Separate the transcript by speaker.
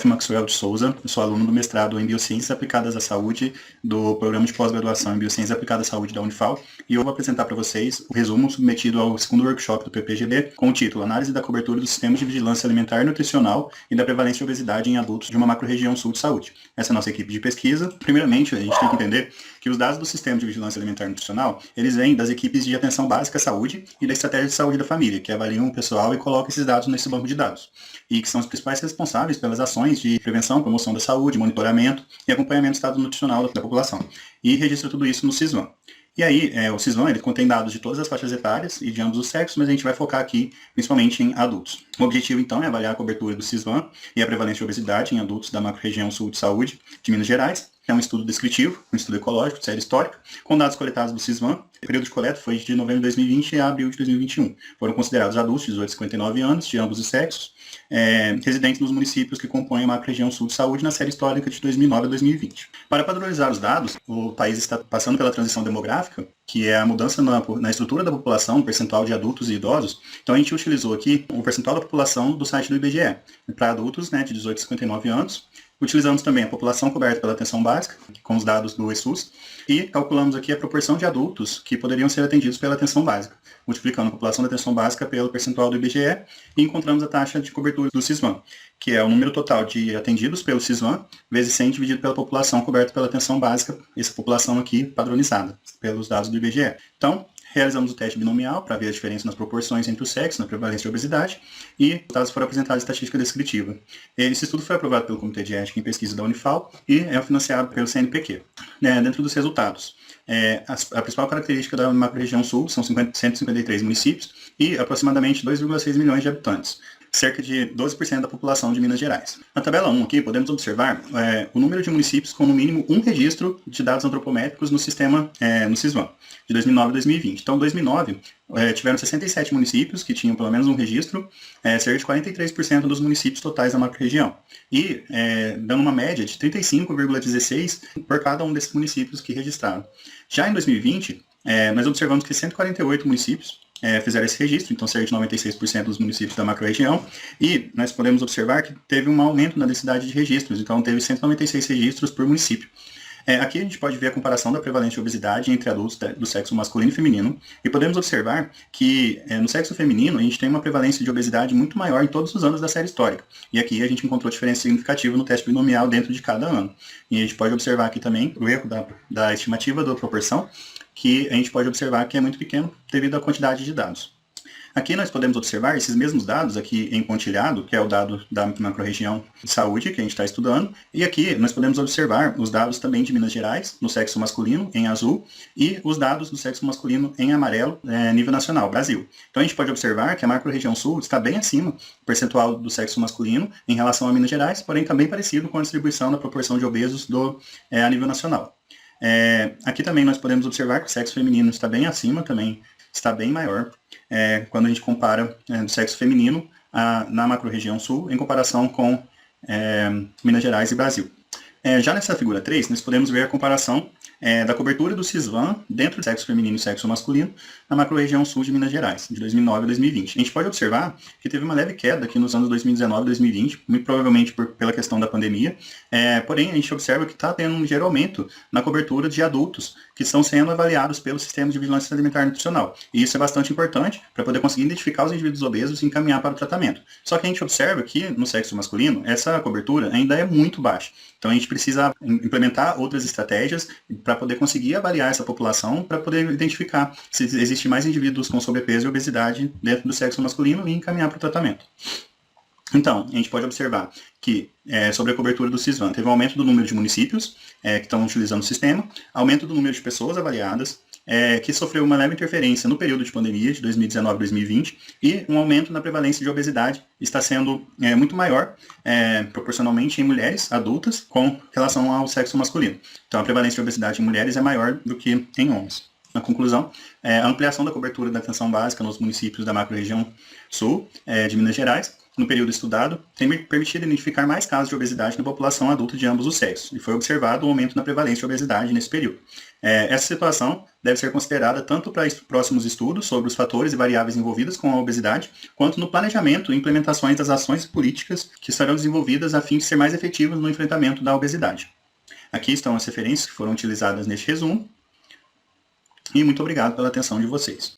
Speaker 1: Ralph Maxwell de Souza, eu sou aluno do mestrado em Biociências Aplicadas à Saúde do Programa de Pós-Graduação em Biociências Aplicadas à Saúde da Unifal, e eu vou apresentar para vocês o resumo submetido ao segundo workshop do PPGD, com o título Análise da cobertura dos sistemas de vigilância alimentar e nutricional e da prevalência de obesidade em adultos de uma macro-região sul de saúde. Essa é a nossa equipe de pesquisa. Primeiramente, a gente tem que entender que os dados do sistema de vigilância alimentar e nutricional, eles vêm das equipes de atenção básica à saúde e da estratégia de saúde da família, que avaliam o pessoal e colocam esses dados nesse banco de dados, e que são os principais responsáveis pelas ações de prevenção, promoção da saúde, monitoramento e acompanhamento do estado nutricional da população, e registra tudo isso no SISVAN. E aí, o SISVAN ele contém dados de todas as faixas etárias e de ambos os sexos, mas a gente vai focar aqui principalmente em adultos. O objetivo, então, é avaliar a cobertura do SISVAN e a prevalência de obesidade em adultos da macro-região sul de saúde de Minas Gerais. É um estudo descritivo, um estudo ecológico, de série histórica, com dados coletados do SISVAN. O período de coleta foi de novembro de 2020 a abril de 2021. Foram considerados adultos de 18 a 59 anos, de ambos os sexos, residentes nos municípios que compõem a macro-região sul de saúde na série histórica de 2009 a 2020. Para padronizar os dados, o país está passando pela transição demográfica, que é a mudança na estrutura da população, no percentual de adultos e idosos. Então a gente utilizou aqui o percentual da população do site do IBGE, para adultos de 18 a 59 anos. Utilizamos também a população coberta pela atenção básica, com os dados do ESUS, e calculamos aqui a proporção de adultos que poderiam ser atendidos pela atenção básica, multiplicando a população da atenção básica pelo percentual do IBGE, e encontramos a taxa de cobertura do SISVAN, que é o número total de atendidos pelo SISVAN, vezes 100 dividido pela população coberta pela atenção básica, essa população aqui padronizada pelos dados do IBGE. Então, realizamos o teste binomial para ver a diferença nas proporções entre os sexos, na prevalência de obesidade, e os dados foram apresentados em estatística descritiva. Esse estudo foi aprovado pelo Comitê de Ética em Pesquisa da Unifal e é financiado pelo CNPq. Dentro dos resultados, a principal característica da macro-região sul são 153 municípios e aproximadamente 2,6 milhões de habitantes, cerca de 12% da população de Minas Gerais. Na tabela 1 aqui, podemos observar o número de municípios com no mínimo um registro de dados antropométricos no sistema, no SISVAN, de 2009 a 2020. Então, em 2009, tiveram 67 municípios que tinham pelo menos um registro, cerca de 43% dos municípios totais da macro-região, e dando uma média de 35,16 por cada um desses municípios que registraram. Já em 2020, nós observamos que 148 municípios fizeram esse registro, então cerca de 96% dos municípios da macro-região, e nós podemos observar que teve um aumento na densidade de registros, então teve 196 registros por município. Aqui a gente pode ver a comparação da prevalência de obesidade entre adultos do sexo masculino e feminino, e podemos observar que no sexo feminino a gente tem uma prevalência de obesidade muito maior em todos os anos da série histórica, e aqui a gente encontrou diferença significativa no teste binomial dentro de cada ano. E a gente pode observar aqui também o erro da estimativa da proporção, que a gente pode observar que é muito pequeno devido à quantidade de dados. Aqui nós podemos observar esses mesmos dados aqui em pontilhado, que é o dado da macro-região de saúde que a gente está estudando, e aqui nós podemos observar os dados também de Minas Gerais, no sexo masculino, em azul, e os dados do sexo masculino em amarelo, nível nacional, Brasil. Então a gente pode observar que a macro-região sul está bem acima do percentual do sexo masculino em relação a Minas Gerais, porém também parecido com a distribuição da proporção de obesos a nível nacional. Aqui também nós podemos observar que o sexo feminino está bem acima, também está bem maior, quando a gente compara o sexo feminino na macro-região sul, em comparação com Minas Gerais e Brasil. Já nessa figura 3, nós podemos ver a comparação da cobertura do SISVAN dentro do sexo feminino e sexo masculino na macro-região sul de Minas Gerais, de 2009 a 2020. A gente pode observar que teve uma leve queda aqui nos anos 2019 e 2020, muito provavelmente pela questão da pandemia, porém a gente observa que está tendo um ligeiro aumento na cobertura de adultos que estão sendo avaliados pelo Sistema de Vigilância Alimentar e Nutricional. E isso é bastante importante para poder conseguir identificar os indivíduos obesos e encaminhar para o tratamento. Só que a gente observa que no sexo masculino essa cobertura ainda é muito baixa. Então a gente precisa implementar outras estratégias para poder conseguir avaliar essa população, para poder identificar se existe mais indivíduos com sobrepeso e obesidade dentro do sexo masculino e encaminhar para o tratamento. Então, a gente pode observar que sobre a cobertura do SISVAN teve um aumento do número de municípios que estão utilizando o sistema, aumento do número de pessoas avaliadas, que sofreu uma leve interferência no período de pandemia, de 2019 a 2020, e um aumento na prevalência de obesidade está sendo muito maior, proporcionalmente em mulheres adultas, com relação ao sexo masculino. Então, a prevalência de obesidade em mulheres é maior do que em homens. Na conclusão, a ampliação da cobertura da atenção básica nos municípios da macro-região sul de Minas Gerais no período estudado, tem permitido identificar mais casos de obesidade na população adulta de ambos os sexos, e foi observado um aumento na prevalência de obesidade nesse período. Essa situação deve ser considerada tanto para próximos estudos sobre os fatores e variáveis envolvidos com a obesidade, quanto no planejamento e implementações das ações políticas que serão desenvolvidas a fim de ser mais efetivas no enfrentamento da obesidade. Aqui estão as referências que foram utilizadas neste resumo, e muito obrigado pela atenção de vocês.